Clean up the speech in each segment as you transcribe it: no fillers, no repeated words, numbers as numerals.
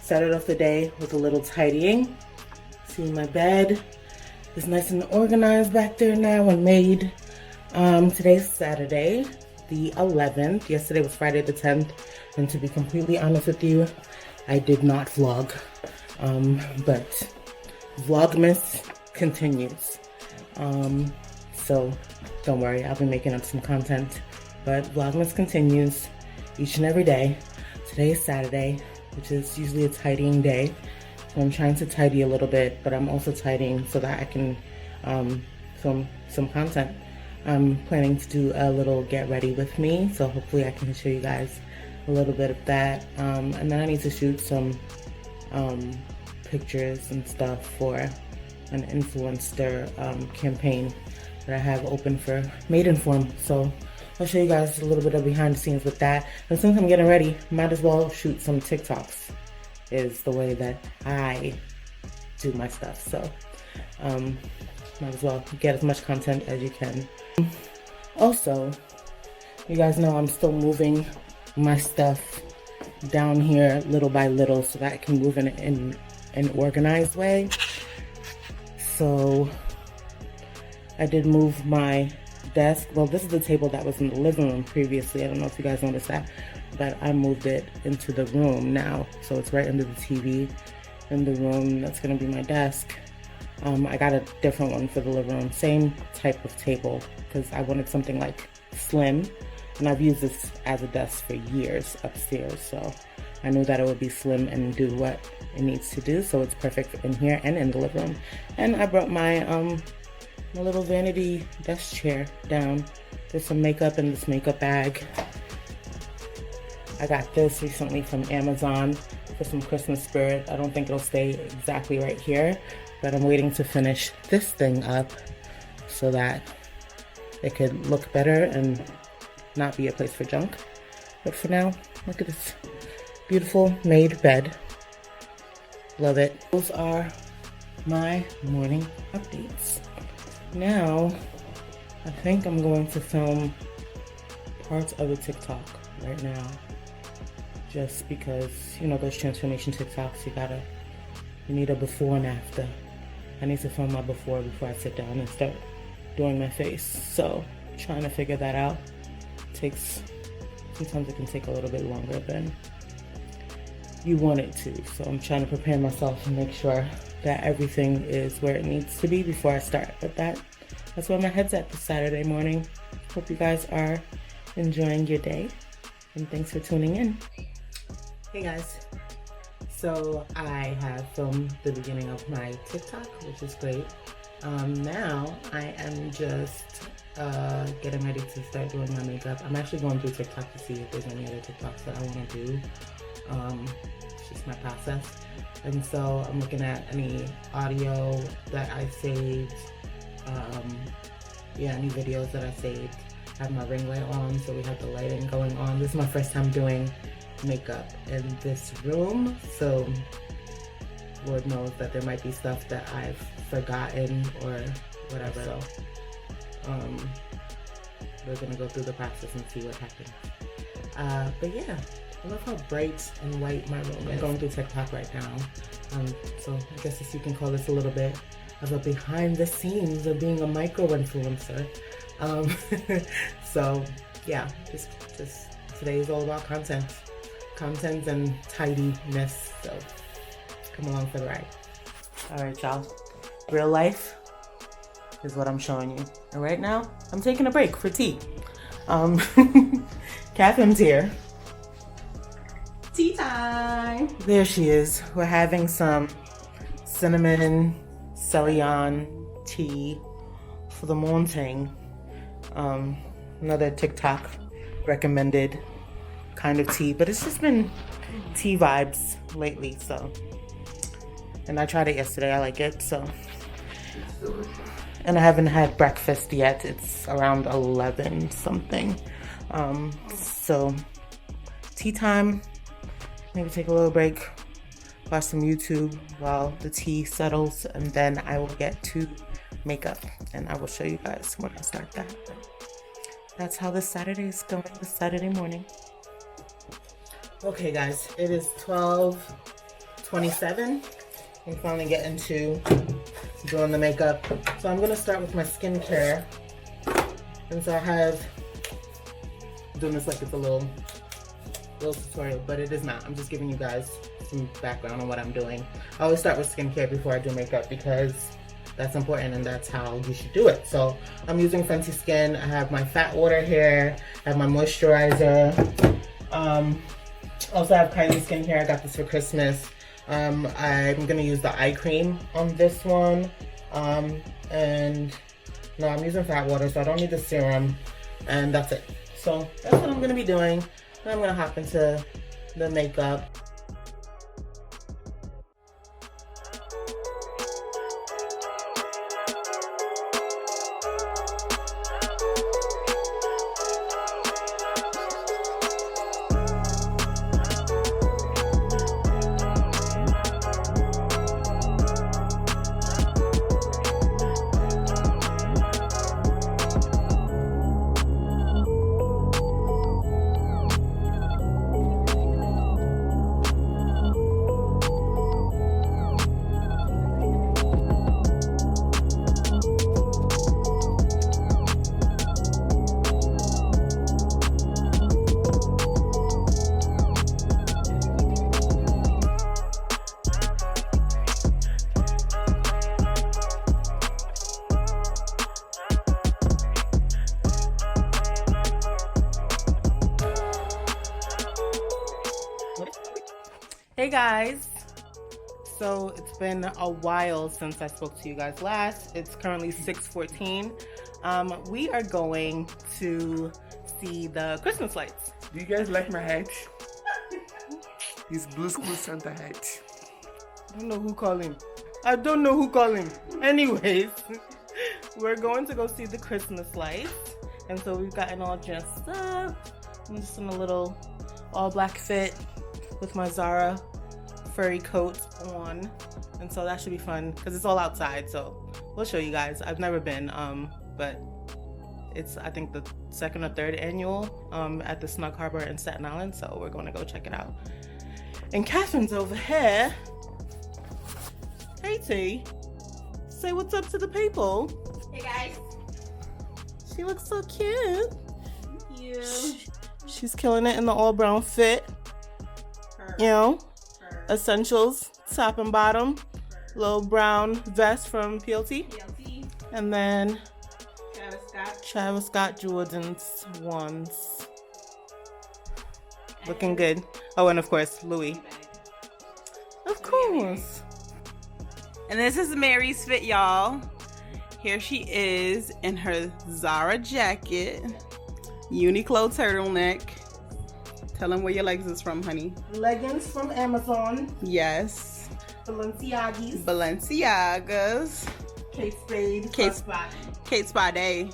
started off the day with a little tidying. See, my bed is nice and organized back there now and made. Today's Saturday, the 11th. Yesterday was Friday the 10th. And to be completely honest with you, I did not vlog. But Vlogmas continues. So don't worry, I'll be making up some content. But Vlogmas continues each and every day. Today is Saturday, which is usually a tidying day. So I'm trying to tidy a little bit, but I'm also tidying so that I can film some content. I'm planning to do a little get ready with me, so hopefully I can show you guys a little bit of that. And then I need to shoot some pictures and stuff for an influencer campaign that I have open for Maidenform. So I'll show you guys a little bit of behind the scenes with that. And since I'm getting ready, might as well shoot some TikToks, is the way that I do my stuff. So might as well get as much content as you can. Also, you guys know I'm still moving my stuff down here little by little so that I can move in an organized way. So I did move my desk. Well, this is the table that was in the living room previously. I don't know if you guys noticed that, but I moved it into the room now. So it's right under the TV in the room. That's gonna be my desk. I got a different one for the living room. Same type of table because I wanted something like slim. And I've used this as a desk for years upstairs. So I knew that it would be slim and do what it needs to do. So it's perfect in here and in the living room. And I brought my my little vanity desk chair down. There's some makeup in this makeup bag. I got this recently from Amazon for some Christmas spirit. I don't think it'll stay exactly right here, but I'm waiting to finish this thing up so that it could look better and not be a place for junk. But for now, look at this beautiful made bed. Love it. Those are my morning updates. Now, I think I'm going to film parts of a TikTok right now. Just because, you know, those transformation TikToks, you need a before and after. I need to film my before I sit down and start doing my face. So, trying to figure that out. Sometimes it can take a little bit longer than you want it to. So I'm trying to prepare myself and make sure that everything is where it needs to be before I start. But that's where my head's at this Saturday morning. Hope you guys are enjoying your day, and thanks for tuning in. Hey guys, so I have filmed the beginning of my TikTok, which is great. Now I am just getting ready to start doing my makeup. I'm actually going through TikTok to see if there's any other TikToks that I want to do. It's just my process. And so I'm looking at any audio that I saved, any videos that I saved. I have my ring light on, so we have the lighting going on. This is my first time doing makeup in this room, so Lord knows that there might be stuff that I've forgotten or whatever. So we're gonna go through the process and see what happens. But yeah, I love how bright and white my room is. I'm going through TikTok right now. So I guess you can call this a little bit of a behind the scenes of being a micro influencer. So yeah, just today is all about content and tidiness. So come along for the ride. All right, y'all. Real life is what I'm showing you. And right now, I'm taking a break for tea. Catherine's here. Tea time. There she is. We're having some cinnamon Ceylon tea for the morning. Another TikTok recommended kind of tea, but it's just been tea vibes lately. So, and I tried it yesterday. I like it. So, and I haven't had breakfast yet. It's around 11 something. So tea time. Maybe take a little break, watch some YouTube while the tea settles, and then I will get to makeup and I will show you guys when I start that. That's how this Saturday is going, this Saturday morning. Okay guys, it is 12 27. I'm finally getting to doing the makeup. So I'm gonna start with my skincare. And so I have, I'm doing this like it's a little tutorial, but it is not. I'm just giving you guys some background on what I'm doing. I always start with skincare before I do makeup because that's important and that's how you should do it. So I'm using Fenty Skin. I have my fat water here. I have my moisturizer. Also have Kylie Skin here. I got this for Christmas. I'm gonna use the eye cream on this one. And no, I'm using fat water, so I don't need the serum. And that's it. So that's what I'm gonna be doing. Then I'm gonna hop into the makeup. Hey guys, so it's been a while since I spoke to you guys last. It's currently 6:14. We are going to see the Christmas lights. Do you guys like my hat? His Blue School Santa hat. I don't know who called him. I don't know who called him. Anyways, we're going to go see the Christmas lights. And so we've gotten all dressed up. I'm just in a little all black fit with my Zara furry coat on, and so that should be fun because it's all outside. So we'll show you guys. I've never been, but it's I think the 2nd or 3rd annual at the Snug Harbor in Staten Island. So we're going to go check it out. And Catherine's over here. Hey T, say what's up to the people. Hey guys. She looks so cute. Thank you. She's killing it in the all brown fit. You know, essentials, top and bottom, little brown vest from PLT. And then Travis Scott Jordan's ones. Looking good. Oh, and of course, Louis. Of course. And this is Mary's fit, y'all. Here she is in her Zara jacket, Uniqlo turtleneck. Tell them where your legs is from, honey. Leggings from Amazon. Yes. Balenciagas. Kate Spade. Kate Spade.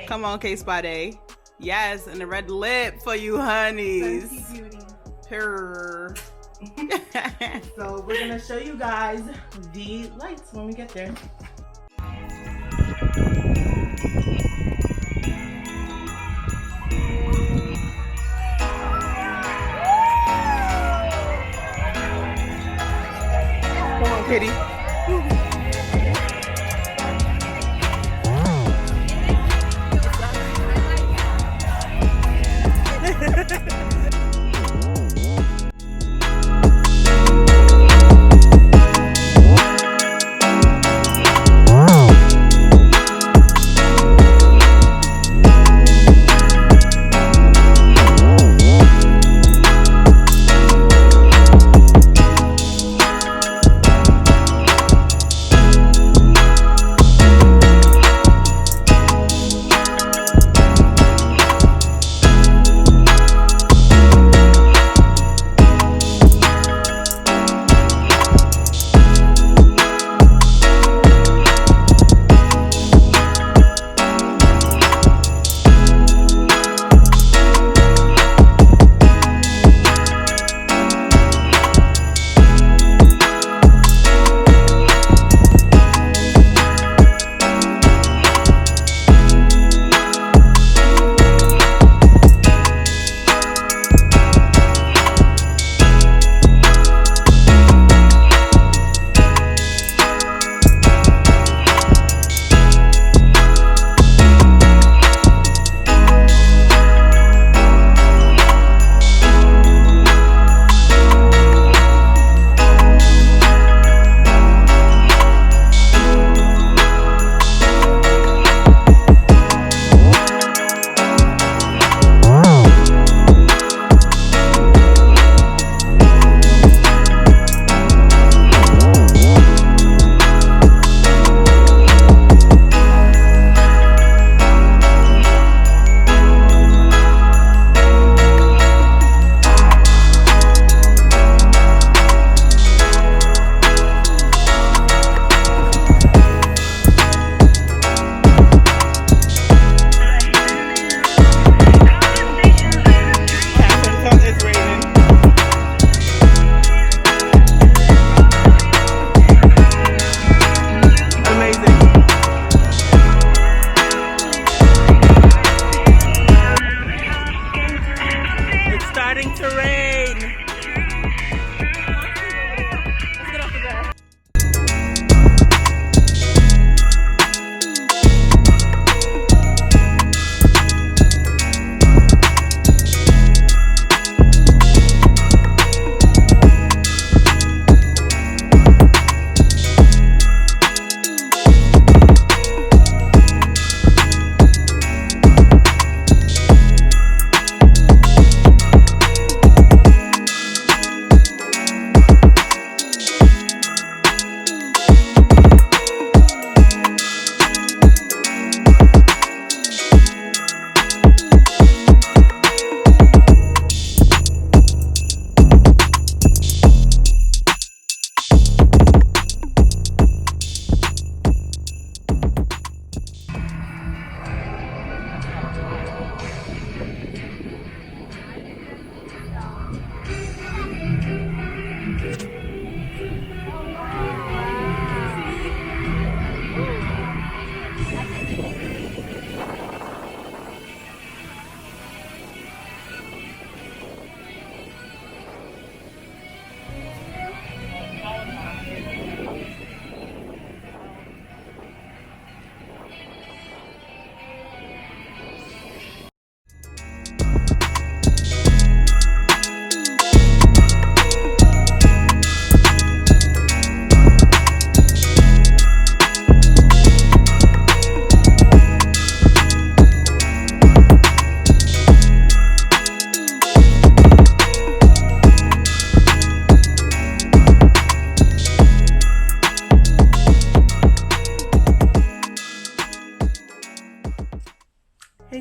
Come on, Kate Spade. Yes, and the red lip for you, honeys. Fenty Beauty. Purr. So we're gonna show you guys the lights when we get there. Come on, Kitty.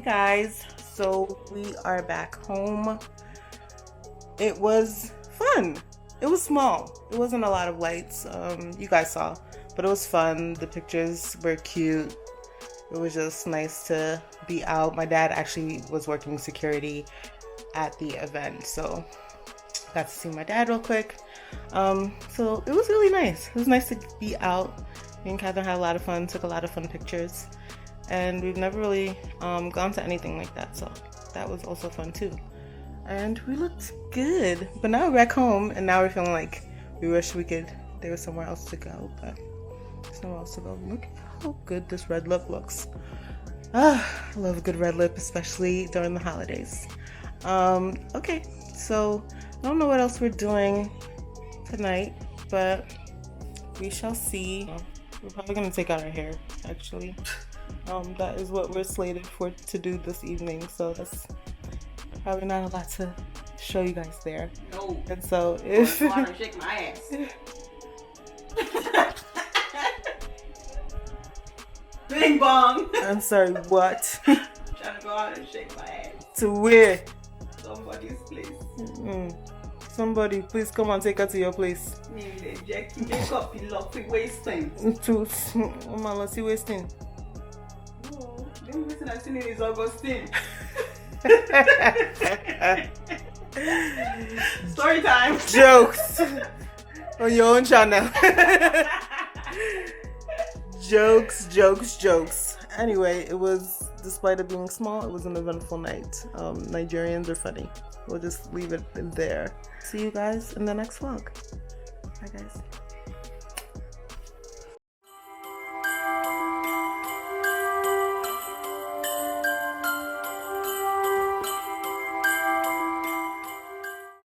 guys, so we are back home. It was fun. It was small. It wasn't a lot of lights. You guys saw, but it was fun. The pictures were cute. It was just nice to be out. My dad actually was working security at the event, so got to see my dad real quick. So it was really nice. It was nice to be out. Me and Catherine had a lot of fun, took a lot of fun pictures, and we've never really gone to anything like that, so that was also fun too. And we looked good, but now we're back home, and now we're feeling like we wish there was somewhere else to go, but there's nowhere else to go. Look how good this red lip looks. I love a good red lip, especially during the holidays. Okay, so I don't know what else we're doing tonight, but we shall see. We're probably gonna take out our hair, actually. That is what we're slated for to do this evening, so that's probably not a lot to show you guys there. No. And so if I want to shake my ass. Bing bong. I'm sorry, what? Trying to go out and shake my ass. To where? Somebody's place. Somebody, please come and take her to your place. Make up in luck with wasting. Let's see wasting. Oh, the only person I've seen is Augustine. Story time. Jokes on your own channel. Jokes. Anyway, it was, despite it being small, it was an eventful night. Nigerians are funny. We'll just leave it there. See you guys in the next vlog. Bye guys.